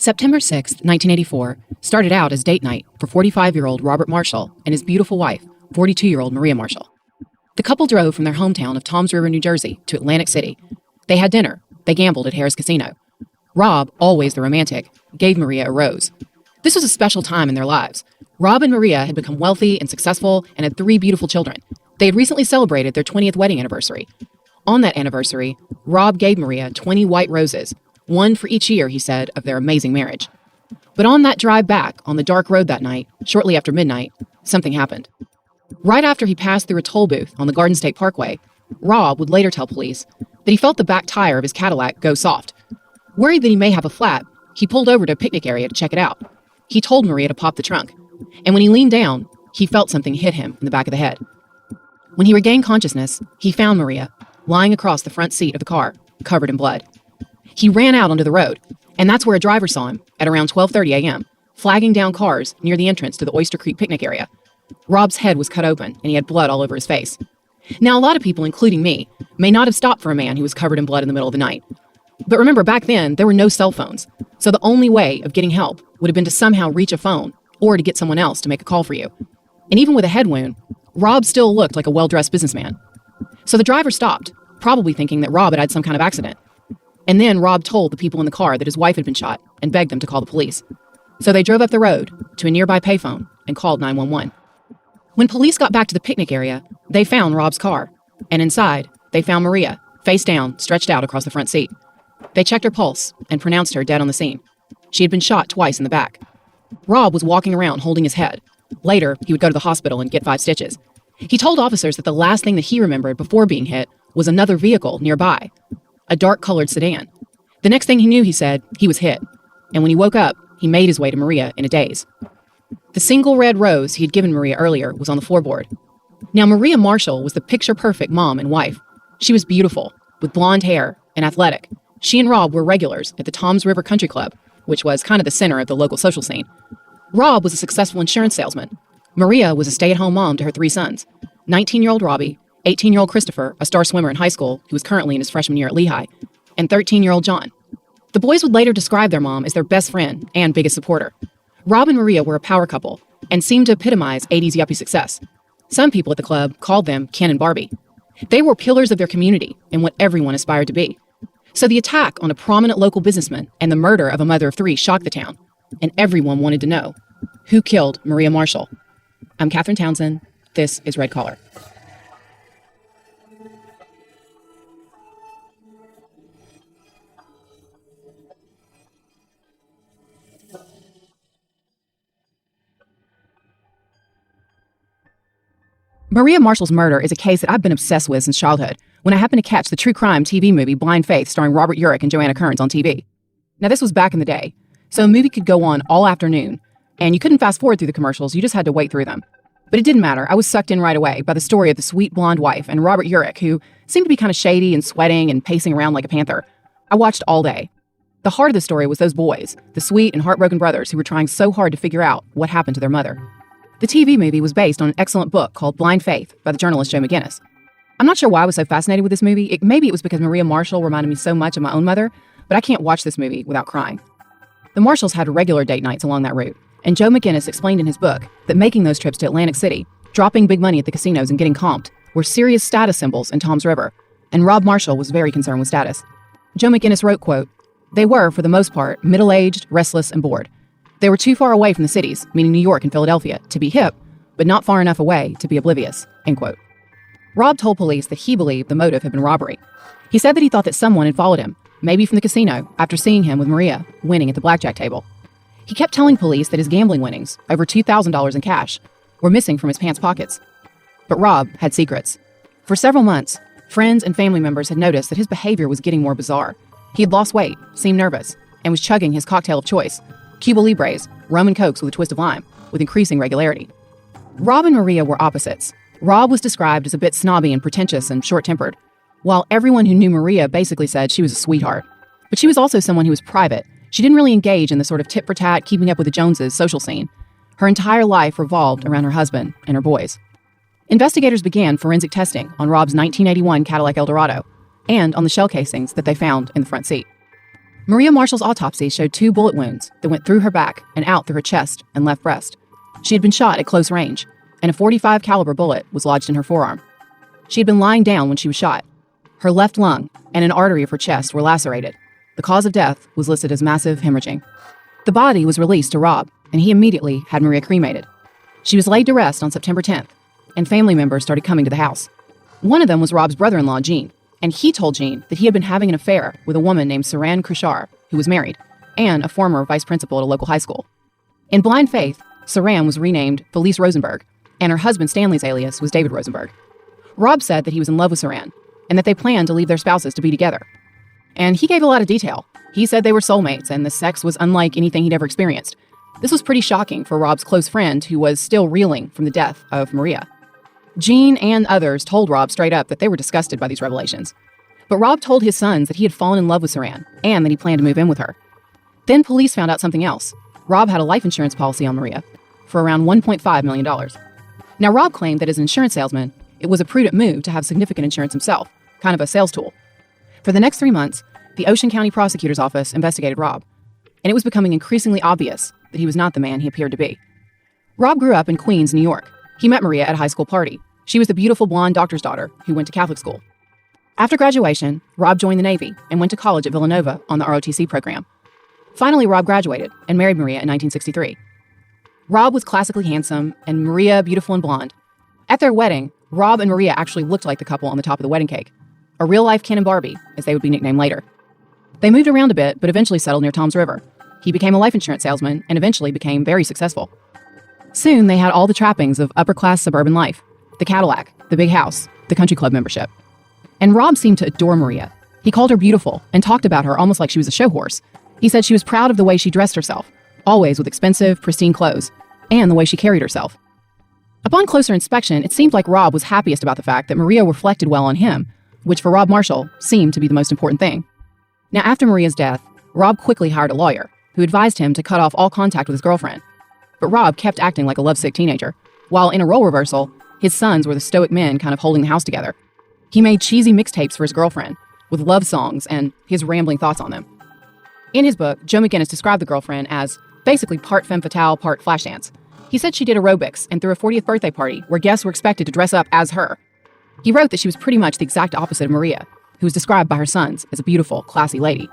September 6, 1984, started out as date night for 45-year-old Robert Marshall and his beautiful wife, 42-year-old Maria Marshall. The couple drove from their hometown of Toms River, New Jersey, to Atlantic City. They had dinner. They gambled at Harrah's Casino. Rob, always the romantic, gave Maria a rose. This was a special time in their lives. Rob and Maria had become wealthy and successful and had 3 beautiful children. They had recently celebrated their 20th wedding anniversary. On that anniversary, Rob gave Maria 20 white roses, one for each year, he said, of their amazing marriage. But on that drive back on the dark road that night, shortly after midnight, something happened. Right after he passed through a toll booth on the Garden State Parkway, Rob would later tell police that he felt the back tire of his Cadillac go soft. Worried that he may have a flat, he pulled over to a picnic area to check it out. He told Maria to pop the trunk, and when he leaned down, he felt something hit him in the back of the head. When he regained consciousness, he found Maria lying across the front seat of the car, covered in blood. He ran out onto the road, and that's where a driver saw him at around 12:30 a.m., flagging down cars near the entrance to the Oyster Creek picnic area. Rob's head was cut open, and he had blood all over his face. Now, a lot of people, including me, may not have stopped for a man who was covered in blood in the middle of the night. But remember, back then, there were no cell phones, so the only way of getting help would have been to somehow reach a phone or to get someone else to make a call for you. And even with a head wound, Rob still looked like a well-dressed businessman. So the driver stopped, probably thinking that Rob had had some kind of accident. And then Rob told the people in the car that his wife had been shot and begged them to call the police. So they drove up the road to a nearby payphone and called 911. When police got back to the picnic area, they found Rob's car. And inside, they found Maria, face down, stretched out across the front seat. They checked her pulse and pronounced her dead on the scene. She had been shot twice in the back. Rob was walking around holding his head. Later, he would go to the hospital and get 5 stitches. He told officers that the last thing that he remembered before being hit was another vehicle nearby, a dark-colored sedan. The next thing he knew, he said, he was hit. And when he woke up, he made his way to Maria in a daze. The single red rose he had given Maria earlier was on the floorboard. Now, Maria Marshall was the picture-perfect mom and wife. She was beautiful, with blonde hair and athletic. She and Rob were regulars at the Toms River Country Club, which was kind of the center of the local social scene. Rob was a successful insurance salesman. Maria was a stay-at-home mom to her 3 sons, 19-year-old Robbie, 18-year-old Christopher, a star swimmer in high school who was currently in his freshman year at Lehigh, and 13-year-old John. The boys would later describe their mom as their best friend and biggest supporter. Rob and Maria were a power couple and seemed to epitomize 80s yuppie success. Some people at the club called them Ken and Barbie. They were pillars of their community and what everyone aspired to be. So the attack on a prominent local businessman and the murder of a mother of 3 shocked the town, and everyone wanted to know, who killed Maria Marshall? I'm Catherine Townsend. This is Red Collar. Maria Marshall's murder is a case that I've been obsessed with since childhood, when I happened to catch the true crime TV movie Blind Faith starring Robert Urich and Joanna Kearns on TV. Now, this was back in the day, so a movie could go on all afternoon, and you couldn't fast forward through the commercials, you just had to wait through them. But it didn't matter. I was sucked in right away by the story of the sweet blonde wife and Robert Urich, who seemed to be kind of shady and sweating and pacing around like a panther. I watched all day. The heart of the story was those boys, the sweet and heartbroken brothers who were trying so hard to figure out what happened to their mother. The TV movie was based on an excellent book called Blind Faith by the journalist Joe McGinnis. I'm not sure why I was so fascinated with this movie. Maybe it was because Maria Marshall reminded me so much of my own mother, but I can't watch this movie without crying. The Marshalls had regular date nights along that route, and Joe McGinnis explained in his book that making those trips to Atlantic City, dropping big money at the casinos and getting comped, were serious status symbols in Toms River, and Rob Marshall was very concerned with status. Joe McGinnis wrote, quote, "They were, for the most part, middle-aged, restless, and bored. They were too far away from the cities, meaning New York and Philadelphia, to be hip, but not far enough away to be oblivious," end quote. Rob told police that he believed the motive had been robbery. He said that he thought that someone had followed him, maybe from the casino, after seeing him with Maria, winning at the blackjack table. He kept telling police that his gambling winnings, over $2,000 in cash, were missing from his pants pockets. But Rob had secrets. For several months, friends and family members had noticed that his behavior was getting more bizarre. He had lost weight, seemed nervous, and was chugging his cocktail of choice, Cuba Libres, rum and cokes with a twist of lime, with increasing regularity. Rob and Maria were opposites. Rob was described as a bit snobby and pretentious and short-tempered, while everyone who knew Maria basically said she was a sweetheart. But she was also someone who was private. She didn't really engage in the sort of tit-for-tat, keeping up with the Joneses social scene. Her entire life revolved around her husband and her boys. Investigators began forensic testing on Rob's 1981 Cadillac Eldorado and on the shell casings that they found in the front seat. Maria Marshall's autopsy showed 2 bullet wounds that went through her back and out through her chest and left breast. She had been shot at close range, and a .45 caliber bullet was lodged in her forearm. She had been lying down when she was shot. Her left lung and an artery of her chest were lacerated. The cause of death was listed as massive hemorrhaging. The body was released to Rob, and he immediately had Maria cremated. She was laid to rest on September 10th, and family members started coming to the house. One of them was Rob's brother-in-law, Gene, and he told Gene that he had been having an affair with a woman named Saran Krishar, who was married, and a former vice principal at a local high school. In blind faith, Saran was renamed Felice Rosenberg, and her husband Stanley's alias was David Rosenberg. Rob said that he was in love with Saran, and that they planned to leave their spouses to be together. And he gave a lot of detail. He said they were soulmates, and the sex was unlike anything he'd ever experienced. This was pretty shocking for Rob's close friend, who was still reeling from the death of Maria. Gene and others told Rob straight up that they were disgusted by these revelations. But Rob told his sons that he had fallen in love with Saran, and that he planned to move in with her. Then police found out something else. Rob had a life insurance policy on Maria for around $1.5 million. Now, Rob claimed that as an insurance salesman, it was a prudent move to have significant insurance himself, kind of a sales tool. For the next 3 months, the Ocean County Prosecutor's Office investigated Rob, and it was becoming increasingly obvious that he was not the man he appeared to be. Rob grew up in Queens, New York. He met Maria at a high school party. She was the beautiful blonde doctor's daughter who went to Catholic school. After graduation, Rob joined the Navy and went to college at Villanova on the ROTC program. Finally, Rob graduated and married Maria in 1963. Rob was classically handsome and Maria beautiful and blonde. At their wedding, Rob and Maria actually looked like the couple on the top of the wedding cake, a real-life Ken and Barbie, as they would be nicknamed later. They moved around a bit, but eventually settled near Toms River. He became a life insurance salesman and eventually became very successful. Soon, they had all the trappings of upper-class suburban life: the Cadillac, the big house, the country club membership. And Rob seemed to adore Maria. He called her beautiful and talked about her almost like she was a show horse. He said she was proud of the way she dressed herself, always with expensive, pristine clothes, and the way she carried herself. Upon closer inspection, it seemed like Rob was happiest about the fact that Maria reflected well on him, which for Rob Marshall seemed to be the most important thing. Now, after Maria's death, Rob quickly hired a lawyer who advised him to cut off all contact with his girlfriend. But Rob kept acting like a lovesick teenager, while in a role reversal, his sons were the stoic men kind of holding the house together. He made cheesy mixtapes for his girlfriend, with love songs and his rambling thoughts on them. In his book, Joe McGinnis described the girlfriend as basically part femme fatale, part Flashdance. He said she did aerobics and threw a 40th birthday party where guests were expected to dress up as her. He wrote that she was pretty much the exact opposite of Maria, who was described by her sons as a beautiful, classy lady.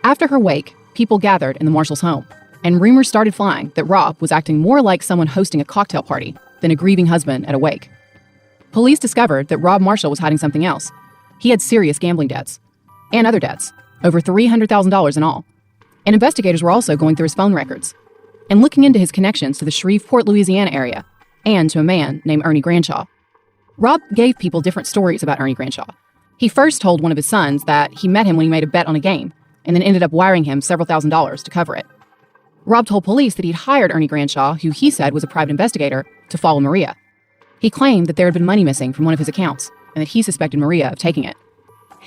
After her wake, people gathered in the Marshall's home, and rumors started flying that Rob was acting more like someone hosting a cocktail party than a grieving husband at a wake. Police discovered that Rob Marshall was hiding something else. He had serious gambling debts, and other debts, over $300,000 in all. And investigators were also going through his phone records, and looking into his connections to the Shreveport, Louisiana area, and to a man named Ernie Granshaw. Rob gave people different stories about Ernie Granshaw. He first told one of his sons that he met him when he made a bet on a game, and then ended up wiring him several $1,000s to cover it. Rob told police that he'd hired Ernie Granshaw, who he said was a private investigator, to follow Maria. He claimed that there had been money missing from one of his accounts, and that he suspected Maria of taking it.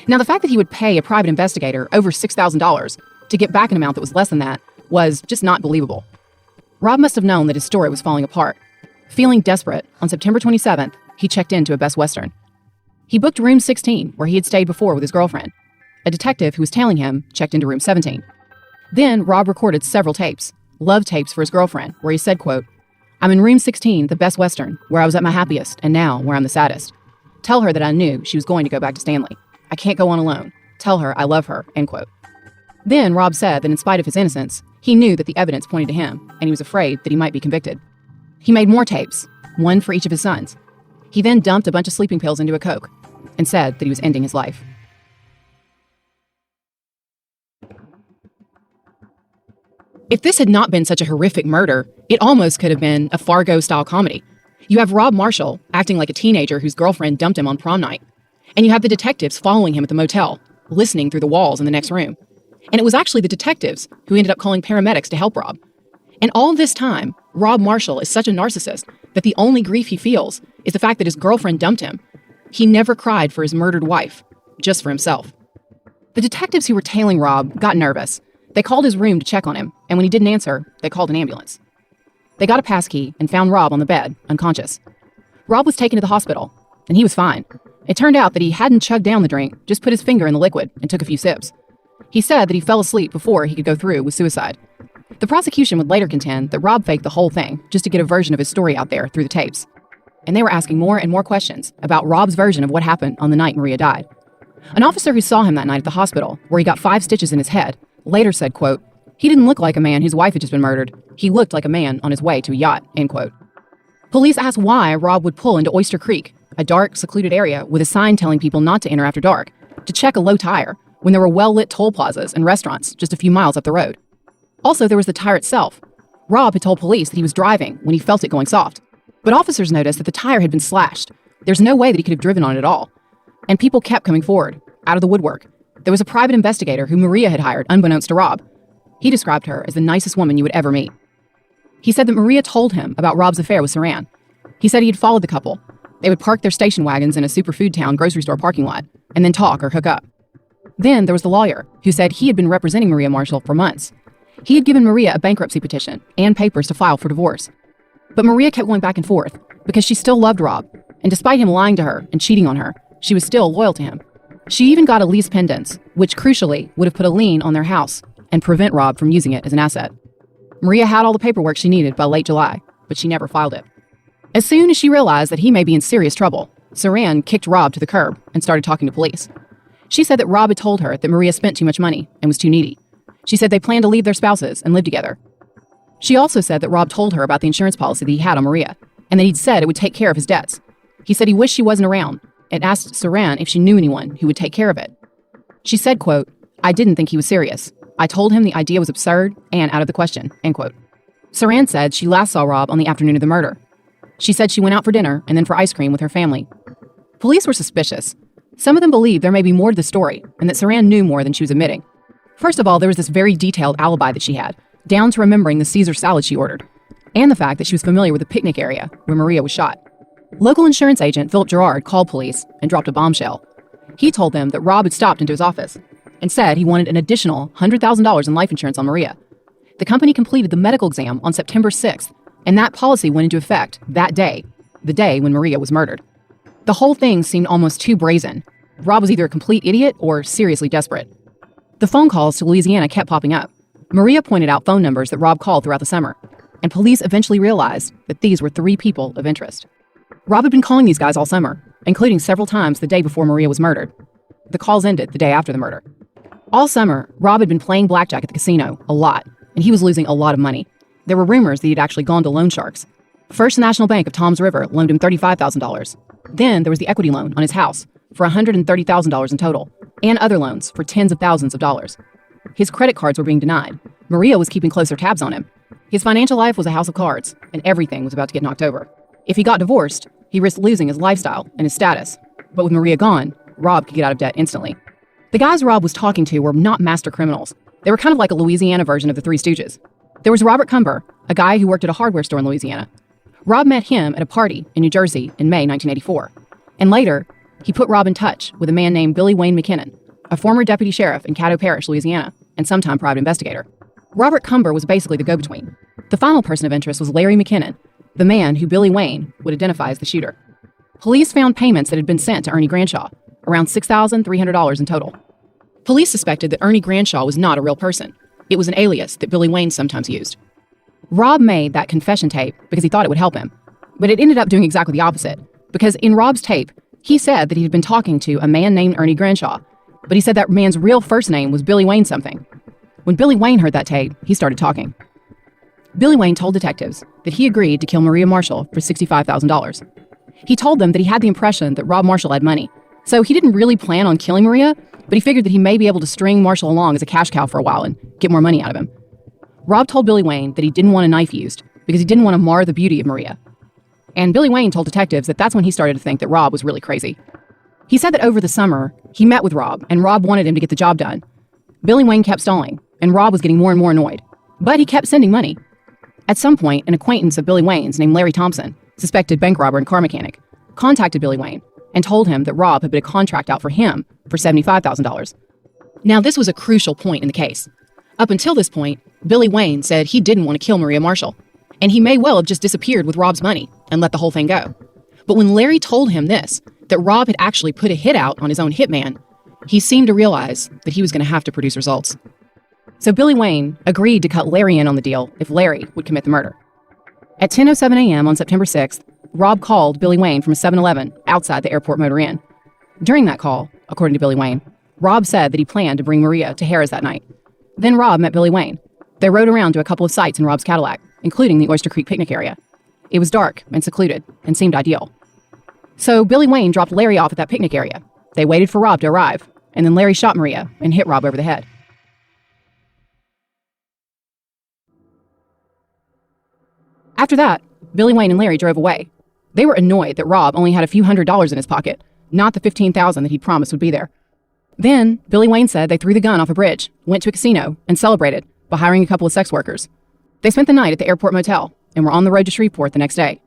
Now, the fact that he would pay a private investigator over $6,000 to get back an amount that was less than that was just not believable. Rob must have known that his story was falling apart. Feeling desperate, on September 27th, he checked into a Best Western. He booked room 16, where he had stayed before with his girlfriend. A detective who was tailing him checked into room 17. Then, Rob recorded several tapes, love tapes for his girlfriend, where he said, quote, "I'm in room 16, the Best Western, where I was at my happiest, and now where I'm the saddest. Tell her that I knew she was going to go back to Stanley. I can't go on alone. Tell her I love her," end quote. Then, Rob said that in spite of his innocence, he knew that the evidence pointed to him, and he was afraid that he might be convicted. He made more tapes, one for each of his sons. He then dumped a bunch of sleeping pills into a Coke, and said that he was ending his life. If this had not been such a horrific murder, it almost could have been a Fargo-style comedy. You have Rob Marshall acting like a teenager whose girlfriend dumped him on prom night. And you have the detectives following him at the motel, listening through the walls in the next room. And it was actually the detectives who ended up calling paramedics to help Rob. And all this time, Rob Marshall is such a narcissist that the only grief he feels is the fact that his girlfriend dumped him. He never cried for his murdered wife, just for himself. The detectives who were tailing Rob got nervous. They called his room to check on him, and when he didn't answer, they called an ambulance. They got a passkey and found Rob on the bed, unconscious. Rob was taken to the hospital, and he was fine. It turned out that he hadn't chugged down the drink, just put his finger in the liquid and took a few sips. He said that he fell asleep before he could go through with suicide. The prosecution would later contend that Rob faked the whole thing just to get a version of his story out there through the tapes. And they were asking more and more questions about Rob's version of what happened on the night Maria died. An officer who saw him that night at the hospital, where he got 5 stitches in his head, later said, quote, "He didn't look like a man whose wife had just been murdered. He looked like a man on his way to a yacht," end quote. Police asked why Rob would pull into Oyster Creek, a dark, secluded area with a sign telling people not to enter after dark, to check a low tire when there were well-lit toll plazas and restaurants just a few miles up the road. Also, there was the tire itself. Rob had told police that he was driving when he felt it going soft. But officers noticed that the tire had been slashed. There's no way that he could have driven on it at all. And people kept coming forward, out of the woodwork. There was a private investigator who Maria had hired, unbeknownst to Rob. He described her as the nicest woman you would ever meet. He said that Maria told him about Rob's affair with Saran. He said he had followed the couple. They would park their station wagons in a superfood town grocery store parking lot and then talk or hook up. Then there was the lawyer, who said he had been representing Maria Marshall for months. He had given Maria a bankruptcy petition and papers to file for divorce. But Maria kept going back and forth because she still loved Rob, and despite him lying to her and cheating on her, she was still loyal to him. She even got a lease pendants, which crucially would have put a lien on their house and prevent Rob from using it as an asset. Maria had all the paperwork she needed by late July, but she never filed it. As soon as she realized that he may be in serious trouble, Saran kicked Rob to the curb and started talking to police. She said that Rob had told her that Maria spent too much money and was too needy. She said they planned to leave their spouses and live together. She also said that Rob told her about the insurance policy that he had on Maria, and that he'd said it would take care of his debts. He said he wished she wasn't around, and asked Saran if she knew anyone who would take care of it. She said, quote, "I didn't think he was serious. I told him the idea was absurd and out of the question," end quote. Saran said she last saw Rob on the afternoon of the murder. She said she went out for dinner and then for ice cream with her family. Police were suspicious. Some of them believed there may be more to the story, and that Saran knew more than she was admitting. First of all, there was this very detailed alibi that she had, down to remembering the Caesar salad she ordered, and the fact that she was familiar with the picnic area where Maria was shot. Local insurance agent Philip Gerard called police and dropped a bombshell. He told them that Rob had stopped into his office and said he wanted an additional $100,000 in life insurance on Maria. The company completed the medical exam on September 6th, and that policy went into effect that day, the day when Maria was murdered. The whole thing seemed almost too brazen. Rob was either a complete idiot or seriously desperate. The phone calls to Louisiana kept popping up. Maria pointed out phone numbers that Rob called throughout the summer, and police eventually realized that these were 3 people of interest. Rob had been calling these guys all summer, including several times the day before Maria was murdered. The calls ended the day after the murder. All summer, Rob had been playing blackjack at the casino a lot, and he was losing a lot of money. There were rumors that he'd actually gone to loan sharks. First National Bank of Toms River loaned him $35,000. Then there was the equity loan on his house for $130,000 in total, and other loans for tens of thousands of dollars. His credit cards were being denied. Maria was keeping closer tabs on him. His financial life was a house of cards, and everything was about to get knocked over. If he got divorced, he risked losing his lifestyle and his status. But with Maria gone, Rob could get out of debt instantly. The guys Rob was talking to were not master criminals. They were kind of like a Louisiana version of the Three Stooges. There was Robert Cumber, a guy who worked at a hardware store in Louisiana. Rob met him at a party in New Jersey in May 1984. And later, he put Rob in touch with a man named Billy Wayne McKinnon, a former deputy sheriff in Caddo Parish, Louisiana, and sometime private investigator. Robert Cumber was basically the go-between. The final person of interest was Larry McKinnon, the man who Billy Wayne would identify as the shooter. Police found payments that had been sent to Ernie Granshaw, around $6,300 in total. Police suspected that Ernie Granshaw was not a real person. It was an alias that Billy Wayne sometimes used. Rob made that confession tape because he thought it would help him, but it ended up doing exactly the opposite, because in Rob's tape, he said that he had been talking to a man named Ernie Granshaw, but he said that man's real first name was Billy Wayne something. When Billy Wayne heard that tape, he started talking. Billy Wayne told detectives that he agreed to kill Maria Marshall for $65,000. He told them that he had the impression that Rob Marshall had money, so he didn't really plan on killing Maria, but he figured that he may be able to string Marshall along as a cash cow for a while and get more money out of him. Rob told Billy Wayne that he didn't want a knife used because he didn't want to mar the beauty of Maria. And Billy Wayne told detectives that that's when he started to think that Rob was really crazy. He said that over the summer, he met with Rob, and Rob wanted him to get the job done. Billy Wayne kept stalling, and Rob was getting more and more annoyed. But he kept sending money. At some point, an acquaintance of Billy Wayne's named Larry Thompson, suspected bank robber and car mechanic, contacted Billy Wayne and told him that Rob had put a contract out for him for $75,000. Now, this was a crucial point in the case. Up until this point, Billy Wayne said he didn't want to kill Maria Marshall, and he may well have just disappeared with Rob's money and let the whole thing go. But when Larry told him this, that Rob had actually put a hit out on his own hitman, He seemed to realize that he was going to have to produce results. So Billy Wayne agreed to cut Larry in on the deal if Larry would commit the murder. At 10:07 a.m. on September 6th, Rob called Billy Wayne from a 7-Eleven outside the airport motor inn. During that call, according to Billy Wayne, Rob said that he planned to bring Maria to Harrah's that night. Then Rob met Billy Wayne. They rode around to a couple of sites in Rob's Cadillac, including the Oyster Creek picnic area. It was dark and secluded and seemed ideal. So Billy Wayne dropped Larry off at that picnic area. They waited for Rob to arrive, and then Larry shot Maria and hit Rob over the head. After that, Billy Wayne and Larry drove away. They were annoyed that Rob only had a few $100s in his pocket, not the $15,000 that he'd promised would be there. Then, Billy Wayne said they threw the gun off a bridge, went to a casino, and celebrated by hiring a couple of sex workers. They spent the night at the airport motel and were on the road to Shreveport the next day.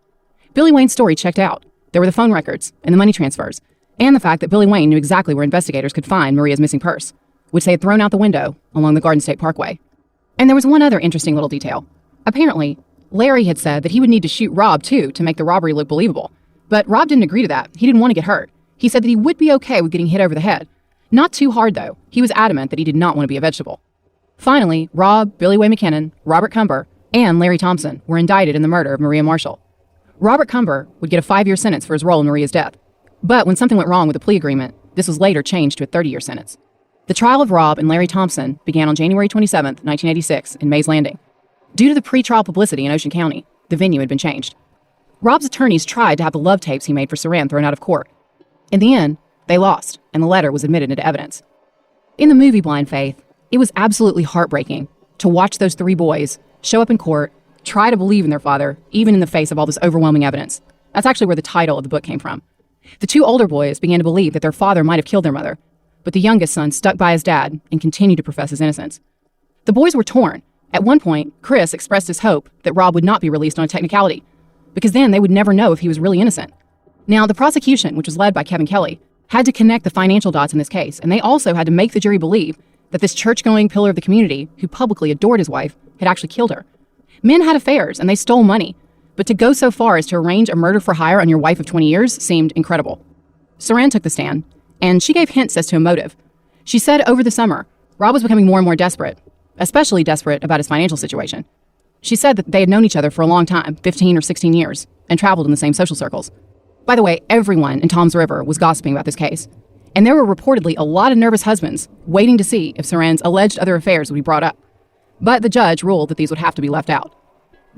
Billy Wayne's story checked out. There were the phone records and the money transfers, and the fact that Billy Wayne knew exactly where investigators could find Maria's missing purse, which they had thrown out the window along the Garden State Parkway. And there was one other interesting little detail. Apparently, Larry had said that he would need to shoot Rob, too, to make the robbery look believable. But Rob didn't agree to that. He didn't want to get hurt. He said that he would be okay with getting hit over the head. Not too hard, though. He was adamant that he did not want to be a vegetable. Finally, Rob, Billy Way McKinnon, Robert Cumber, and Larry Thompson were indicted in the murder of Maria Marshall. Robert Cumber would get a 5-year sentence for his role in Maria's death. But when something went wrong with the plea agreement, this was later changed to a 30-year sentence. The trial of Rob and Larry Thompson began on January 27, 1986, in Mays Landing. Due to the pre-trial publicity in Ocean County, the venue had been changed. Rob's attorneys tried to have the love tapes he made for Saran thrown out of court. In the end, they lost, and the letter was admitted into evidence. In the movie Blind Faith, it was absolutely heartbreaking to watch those 3 boys show up in court, try to believe in their father, even in the face of all this overwhelming evidence. That's actually where the title of the book came from. The 2 older boys began to believe that their father might have killed their mother, but the youngest son stuck by his dad and continued to profess his innocence. The boys were torn. At one point, Chris expressed his hope that Rob would not be released on a technicality, because then they would never know if he was really innocent. Now, the prosecution, which was led by Kevin Kelly, had to connect the financial dots in this case, and they also had to make the jury believe that this church-going pillar of the community, who publicly adored his wife, had actually killed her. Men had affairs, and they stole money, but to go so far as to arrange a murder for hire on your wife of 20 years seemed incredible. Saran took the stand, and she gave hints as to a motive. She said over the summer, Rob was becoming more and more desperate, especially desperate about his financial situation. She said that they had known each other for a long time, 15 or 16 years, and traveled in the same social circles. By the way, everyone in Toms River was gossiping about this case, and there were reportedly a lot of nervous husbands waiting to see if Saran's alleged other affairs would be brought up. But the judge ruled that these would have to be left out.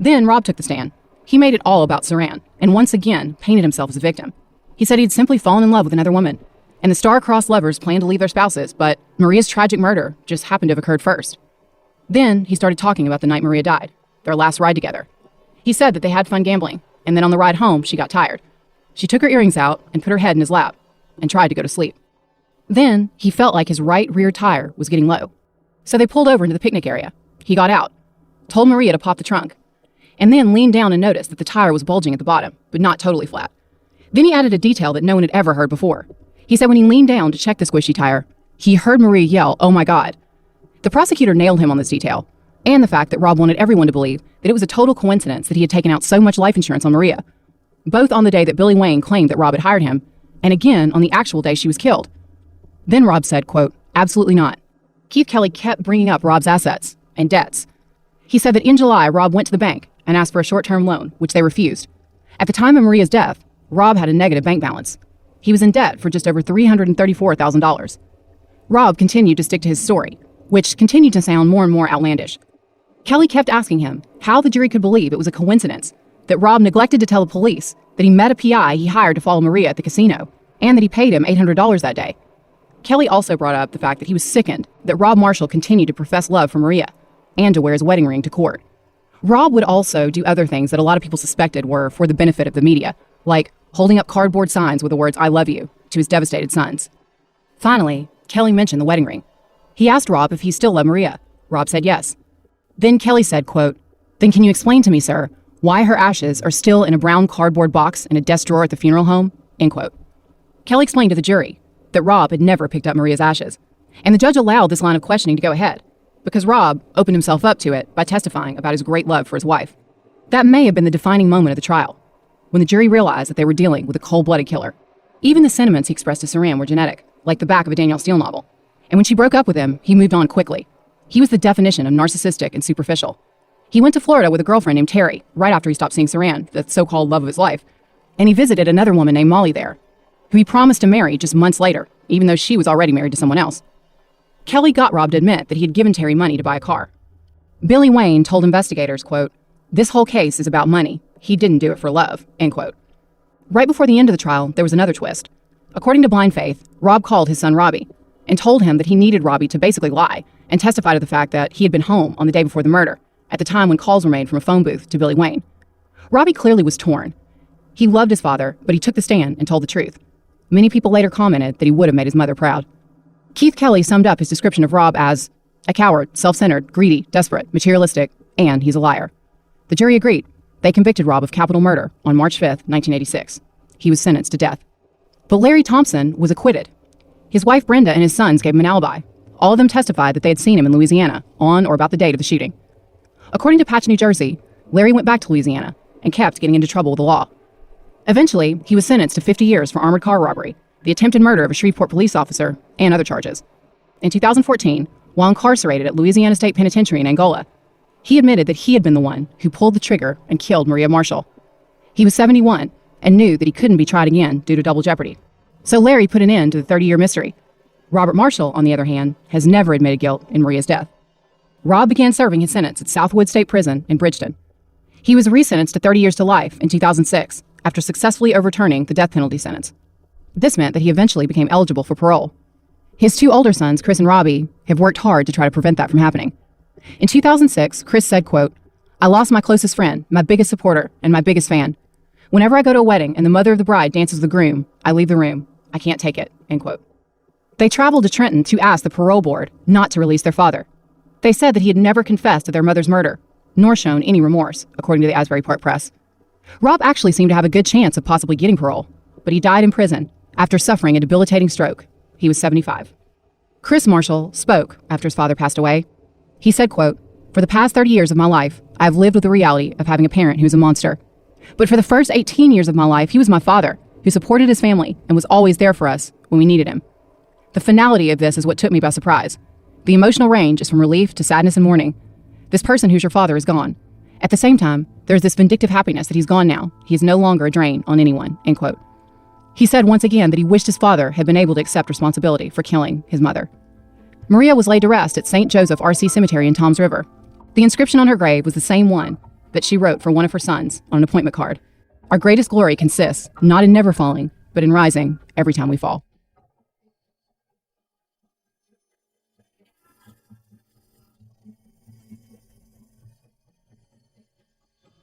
Then Rob took the stand. He made it all about Saran, and once again painted himself as a victim. He said he'd simply fallen in love with another woman, and the star-crossed lovers planned to leave their spouses, but Maria's tragic murder just happened to have occurred first. Then he started talking about the night Maria died, their last ride together. He said that they had fun gambling, and then on the ride home, she got tired. She took her earrings out and put her head in his lap and tried to go to sleep. Then he felt like his right rear tire was getting low. So they pulled over into the picnic area. He got out, told Maria to pop the trunk, and then leaned down and noticed that the tire was bulging at the bottom, but not totally flat. Then he added a detail that no one had ever heard before. He said when he leaned down to check the squishy tire, he heard Maria yell, "Oh my God." The prosecutor nailed him on this detail, and the fact that Rob wanted everyone to believe that it was a total coincidence that he had taken out so much life insurance on Maria, both on the day that Billy Wayne claimed that Rob had hired him, and again on the actual day she was killed. Then Rob said, quote, "Absolutely not." Keith Kelly kept bringing up Rob's assets and debts. He said that in July, Rob went to the bank and asked for a short-term loan, which they refused. At the time of Maria's death, Rob had a negative bank balance. He was in debt for just over $334,000. Rob continued to stick to his story, which continued to sound more and more outlandish. Kelly kept asking him how the jury could believe it was a coincidence that Rob neglected to tell the police that he met a PI he hired to follow Maria at the casino, and that he paid him $800 that day. Kelly also brought up the fact that he was sickened that Rob Marshall continued to profess love for Maria and to wear his wedding ring to court. Rob would also do other things that a lot of people suspected were for the benefit of the media, like holding up cardboard signs with the words "I love you" to his devastated sons. Finally, Kelly mentioned the wedding ring. He asked Rob if he still loved Maria. Rob said yes. Then Kelly said, quote, "Then can you explain to me, sir, why her ashes are still in a brown cardboard box in a desk drawer at the funeral home?" End quote. Kelly explained to the jury that Rob had never picked up Maria's ashes, and the judge allowed this line of questioning to go ahead because Rob opened himself up to it by testifying about his great love for his wife. That may have been the defining moment of the trial, when the jury realized that they were dealing with a cold-blooded killer. Even the sentiments he expressed to Saran were genetic, like the back of a Danielle Steele novel. And when she broke up with him, he moved on quickly. He was the definition of narcissistic and superficial. He went to Florida with a girlfriend named Terry right after he stopped seeing Saran, the so-called love of his life. And he visited another woman named Molly there, who he promised to marry just months later, even though she was already married to someone else. Kelly got Rob to admit that he had given Terry money to buy a car. Billy Wayne told investigators, quote, "This whole case is about money. He didn't do it for love," end quote. Right before the end of the trial, there was another twist. According to blind faith, Rob called his son Robbie and told him that he needed Robbie to basically lie and testify to the fact that he had been home on the day before the murder, at the time when calls were made from a phone booth to Billy Wayne. Robbie clearly was torn. He loved his father, but he took the stand and told the truth. Many people later commented that he would have made his mother proud. Keith Kelly summed up his description of Rob as a coward, self-centered, greedy, desperate, materialistic, and he's a liar. The jury agreed. They convicted Rob of capital murder on March 5th, 1986. He was sentenced to death. But Larry Thompson was acquitted. His wife Brenda and his sons gave him an alibi. All of them testified that they had seen him in Louisiana on or about the date of the shooting. According to Patch, New Jersey, Larry went back to Louisiana and kept getting into trouble with the law. Eventually, he was sentenced to 50 years for armored car robbery, the attempted murder of a Shreveport police officer, and other charges. In 2014, while incarcerated at Louisiana State Penitentiary in Angola, he admitted that he had been the one who pulled the trigger and killed Maria Marshall. He was 71 and knew that he couldn't be tried again due to double jeopardy. So Larry put an end to the 30-year mystery. Robert Marshall, on the other hand, has never admitted guilt in Maria's death. Rob began serving his sentence at Southwood State Prison in Bridgeton. He was resentenced to 30 years to life in 2006 after successfully overturning the death penalty sentence. This meant that he eventually became eligible for parole. His two older sons, Chris and Robbie, have worked hard to try to prevent that from happening. In 2006, Chris said, quote, "I lost my closest friend, my biggest supporter, and my biggest fan. Whenever I go to a wedding and the mother of the bride dances with the groom, I leave the room. I can't take it," end quote. They traveled to Trenton to ask the parole board not to release their father. They said that he had never confessed to their mother's murder, nor shown any remorse, according to the Asbury Park Press. Rob actually seemed to have a good chance of possibly getting parole, but he died in prison after suffering a debilitating stroke. He was 75. Chris Marshall spoke after his father passed away. He said, quote, "For the past 30 years of my life, I have lived with the reality of having a parent who's a monster. But for the first 18 years of my life, he was my father, who supported his family and was always there for us when we needed him. The finality of this is what took me by surprise. The emotional range is from relief to sadness and mourning. This person who's your father is gone. At the same time, there's this vindictive happiness that he's gone now. He is no longer a drain on anyone," end quote. He said once again that he wished his father had been able to accept responsibility for killing his mother. Maria was laid to rest at St. Joseph R.C. Cemetery in Toms River. The inscription on her grave was the same one that she wrote for one of her sons on an appointment card. "Our greatest glory consists not in never falling, but in rising every time we fall."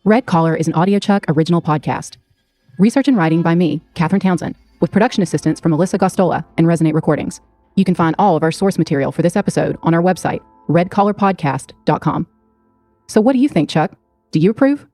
Red Collar is an AudioChuck original podcast. Research and writing by me, Katherine Townsend, with production assistance from Alyssa Gostola and Resonate Recordings. You can find all of our source material for this episode on our website, redcollarpodcast.com. So what do you think, Chuck? Do you approve?